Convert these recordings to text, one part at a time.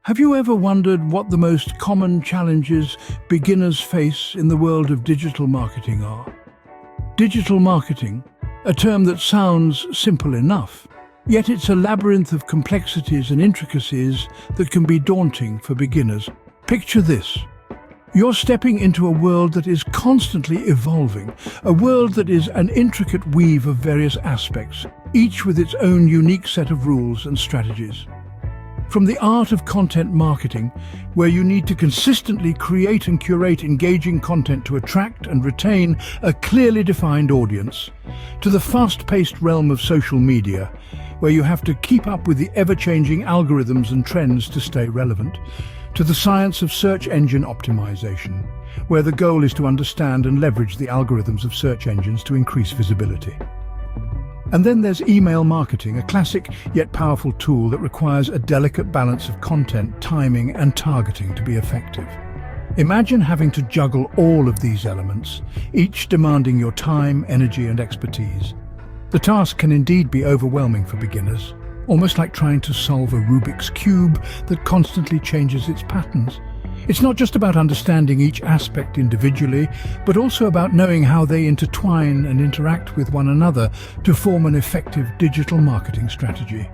Have you ever wondered what the most common challenges beginners face in the world of digital marketing are? Digital marketing, a term that sounds simple enough, yet it's a labyrinth of complexities and intricacies that can be daunting for beginners. Picture this. You're stepping into a world that is constantly evolving, a world that is an intricate weave of various aspects, each with its own unique set of rules and strategies. From the art of content marketing, where you need to consistently create and curate engaging content to attract and retain a clearly defined audience, to the fast-paced realm of social media, where you have to keep up with the ever-changing algorithms and trends to stay relevant, to the science of search engine optimization, where the goal is to understand and leverage the algorithms of search engines to increase visibility. And then there's email marketing, a classic yet powerful tool that requires a delicate balance of content, timing, and targeting to be effective. Imagine having to juggle all of these elements, each demanding your time, energy, and expertise. The task can indeed be overwhelming for beginners, almost like trying to solve a Rubik's Cube that constantly changes its patterns. It's not just about understanding each aspect individually, but also about knowing how they intertwine and interact with one another to form an effective digital marketing strategy.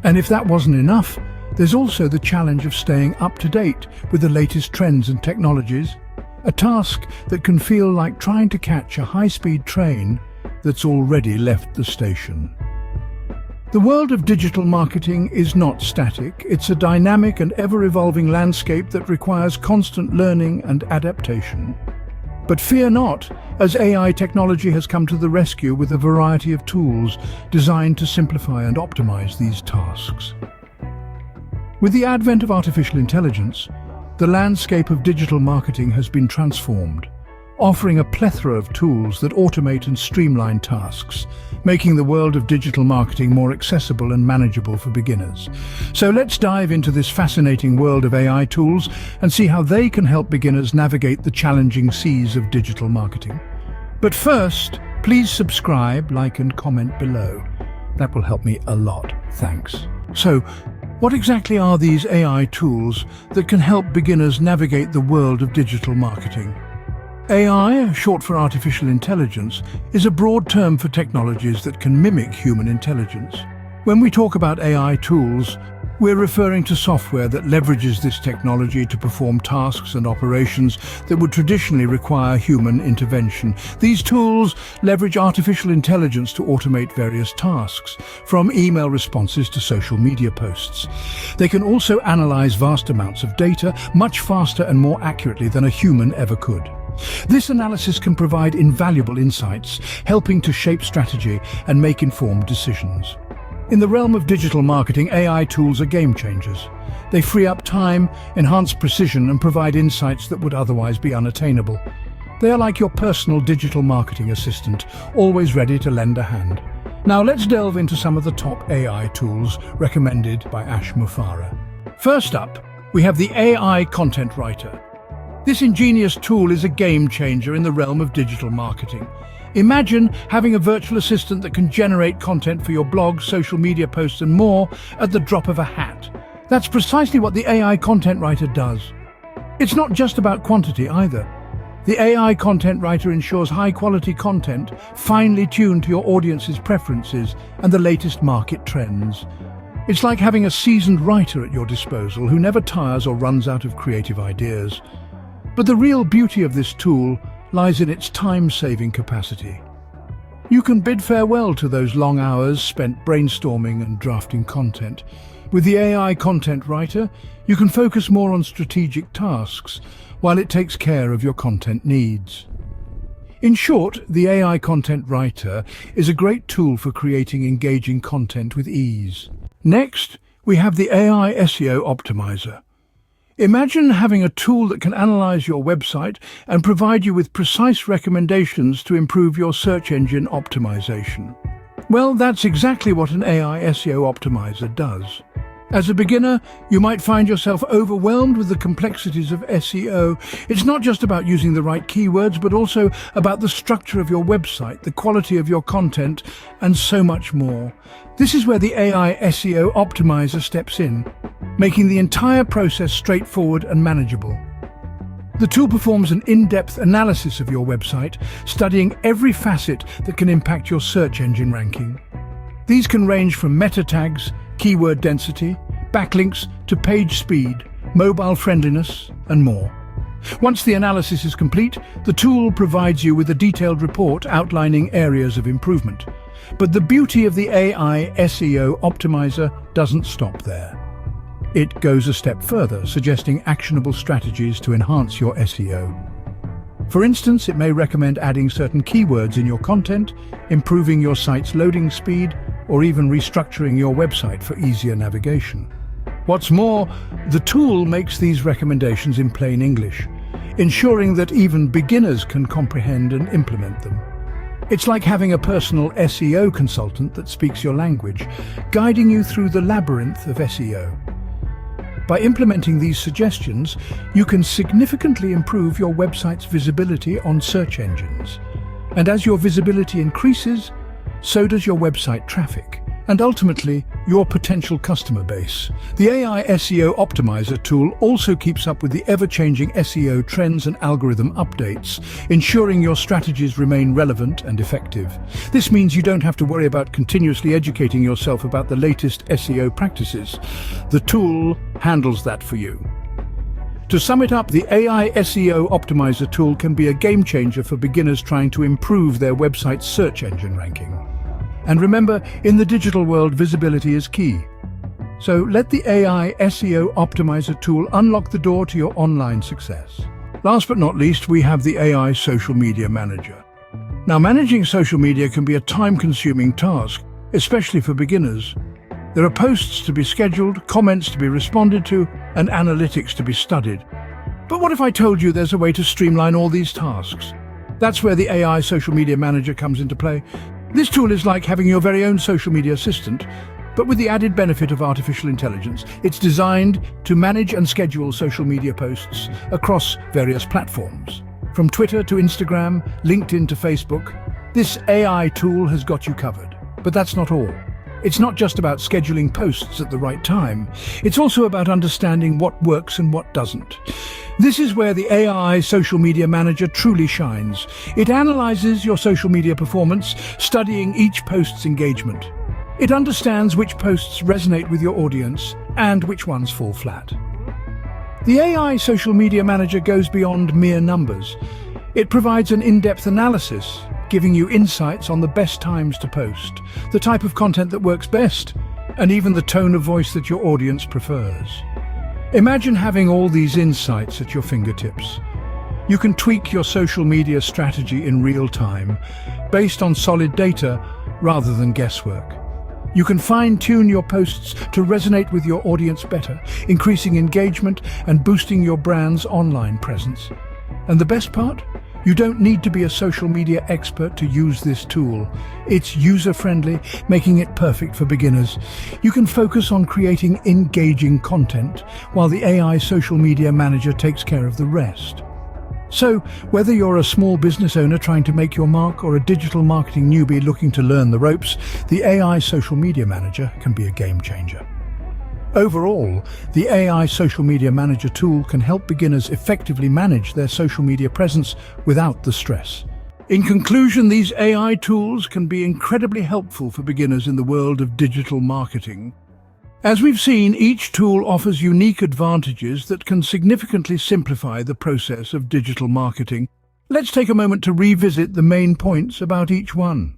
And if that wasn't enough, there's also the challenge of staying up to date with the latest trends and technologies, a task that can feel like trying to catch a high-speed train that's already left the station. The world of digital marketing is not static. It's a dynamic and ever-evolving landscape that requires constant learning and adaptation. But fear not, as AI technology has come to the rescue with a variety of tools designed to simplify and optimize these tasks. With the advent of artificial intelligence, the landscape of digital marketing has been transformed, offering a plethora of tools that automate and streamline tasks, making the world of digital marketing more accessible and manageable for beginners. So let's dive into this fascinating world of AI tools and see how they can help beginners navigate the challenging seas of digital marketing. But first, please subscribe, like, and comment below. That will help me a lot, thanks. So, what exactly are these AI tools that can help beginners navigate the world of digital marketing? AI, short for artificial intelligence, is a broad term for technologies that can mimic human intelligence. When we talk about AI tools, we're referring to software that leverages this technology to perform tasks and operations that would traditionally require human intervention. These tools leverage artificial intelligence to automate various tasks, from email responses to social media posts. They can also analyze vast amounts of data much faster and more accurately than a human ever could. This analysis can provide invaluable insights, helping to shape strategy and make informed decisions. In the realm of digital marketing, AI tools are game changers. They free up time, enhance precision, and provide insights that would otherwise be unattainable. They are like your personal digital marketing assistant, always ready to lend a hand. Now let's delve into some of the top AI tools recommended by Ash Mufareh. First up, we have the AI Content Writer. This ingenious tool is a game changer in the realm of digital marketing. Imagine having a virtual assistant that can generate content for your blog, social media posts, and more at the drop of a hat. That's precisely what the AI Content Writer does. It's not just about quantity either. The AI Content Writer ensures high-quality content, finely tuned to your audience's preferences and the latest market trends. It's like having a seasoned writer at your disposal who never tires or runs out of creative ideas. But the real beauty of this tool lies in its time-saving capacity. You can bid farewell to those long hours spent brainstorming and drafting content. With the AI Content Writer, you can focus more on strategic tasks while it takes care of your content needs. In short, the AI Content Writer is a great tool for creating engaging content with ease. Next, we have the AI SEO Optimizer. Imagine having a tool that can analyze your website and provide you with precise recommendations to improve your search engine optimization. Well, that's exactly what an AI SEO optimizer does. As a beginner, you might find yourself overwhelmed with the complexities of SEO. It's not just about using the right keywords, but also about the structure of your website, the quality of your content, and so much more. This is where the AI SEO Optimizer steps in, making the entire process straightforward and manageable. The tool performs an in-depth analysis of your website, studying every facet that can impact your search engine ranking. These can range from meta tags, keyword density, backlinks to page speed, mobile friendliness, and more. Once the analysis is complete, the tool provides you with a detailed report outlining areas of improvement. But the beauty of the AI SEO Optimizer doesn't stop there. It goes a step further, suggesting actionable strategies to enhance your SEO. For instance, it may recommend adding certain keywords in your content, improving your site's loading speed, or even restructuring your website for easier navigation. What's more, the tool makes these recommendations in plain English, ensuring that even beginners can comprehend and implement them. It's like having a personal SEO consultant that speaks your language, guiding you through the labyrinth of SEO. By implementing these suggestions, you can significantly improve your website's visibility on search engines. And as your visibility increases, so does your website traffic, and ultimately, your potential customer base. The AI SEO Optimizer tool also keeps up with the ever-changing SEO trends and algorithm updates, ensuring your strategies remain relevant and effective. This means you don't have to worry about continuously educating yourself about the latest SEO practices. The tool handles that for you. To sum it up, the AI SEO Optimizer tool can be a game changer for beginners trying to improve their website's search engine ranking. And remember, in the digital world, visibility is key. So let the AI SEO Optimizer tool unlock the door to your online success. Last but not least, we have the AI Social Media Manager. Now, managing social media can be a time-consuming task, especially for beginners. There are posts to be scheduled, comments to be responded to, and analytics to be studied. But what if I told you there's a way to streamline all these tasks? That's where the AI Social Media Manager comes into play. This tool is like having your very own social media assistant, but with the added benefit of artificial intelligence. It's designed to manage and schedule social media posts across various platforms. From Twitter to Instagram, LinkedIn to Facebook, this AI tool has got you covered. But that's not all. It's not just about scheduling posts at the right time. It's also about understanding what works and what doesn't. This is where the AI Social Media Manager truly shines. It analyzes your social media performance, studying each post's engagement. It understands which posts resonate with your audience and which ones fall flat. The AI Social Media Manager goes beyond mere numbers. It provides an in-depth analysis, giving you insights on the best times to post, the type of content that works best, and even the tone of voice that your audience prefers. Imagine having all these insights at your fingertips. You can tweak your social media strategy in real time, based on solid data rather than guesswork. You can fine-tune your posts to resonate with your audience better, increasing engagement and boosting your brand's online presence. And the best part? You don't need to be a social media expert to use this tool. It's user-friendly, making it perfect for beginners. You can focus on creating engaging content, while the AI Social Media Manager takes care of the rest. So, whether you're a small business owner trying to make your mark or a digital marketing newbie looking to learn the ropes, the AI Social Media Manager can be a game changer. Overall, the AI Social Media Manager tool can help beginners effectively manage their social media presence without the stress. In conclusion, these AI tools can be incredibly helpful for beginners in the world of digital marketing. As we've seen, each tool offers unique advantages that can significantly simplify the process of digital marketing. Let's take a moment to revisit the main points about each one.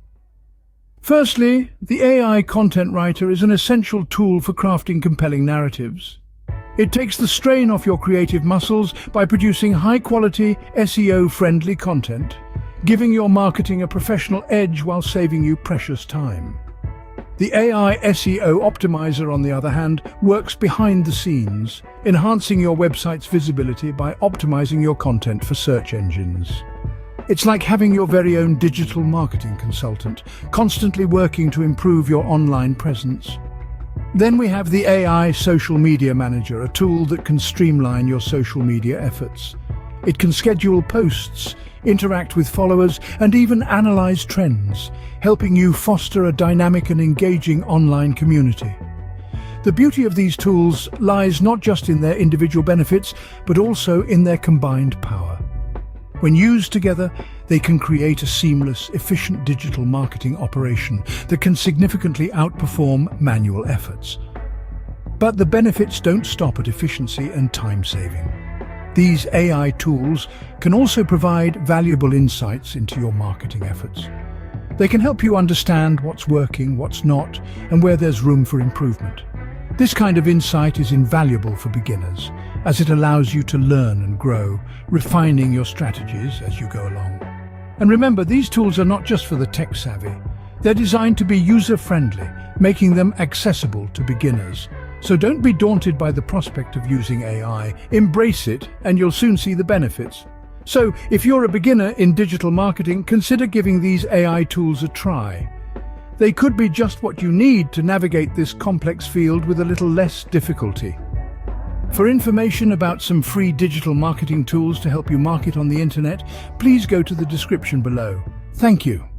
Firstly, the AI Content Writer is an essential tool for crafting compelling narratives. It takes the strain off your creative muscles by producing high-quality, SEO-friendly content, giving your marketing a professional edge while saving you precious time. The AI SEO Optimizer, on the other hand, works behind the scenes, enhancing your website's visibility by optimizing your content for search engines. It's like having your very own digital marketing consultant, constantly working to improve your online presence. Then we have the AI Social Media Manager, a tool that can streamline your social media efforts. It can schedule posts, interact with followers, and even analyze trends, helping you foster a dynamic and engaging online community. The beauty of these tools lies not just in their individual benefits, but also in their combined power. When used together, they can create a seamless, efficient digital marketing operation that can significantly outperform manual efforts. But the benefits don't stop at efficiency and time saving. These AI tools can also provide valuable insights into your marketing efforts. They can help you understand what's working, what's not, and where there's room for improvement. This kind of insight is invaluable for beginners, as it allows you to learn and grow, refining your strategies as you go along. And remember, these tools are not just for the tech-savvy. They're designed to be user-friendly, making them accessible to beginners. So don't be daunted by the prospect of using AI. Embrace it, and you'll soon see the benefits. So, if you're a beginner in digital marketing, consider giving these AI tools a try. They could be just what you need to navigate this complex field with a little less difficulty. For information about some free digital marketing tools to help you market on the internet, please go to the description below. Thank you.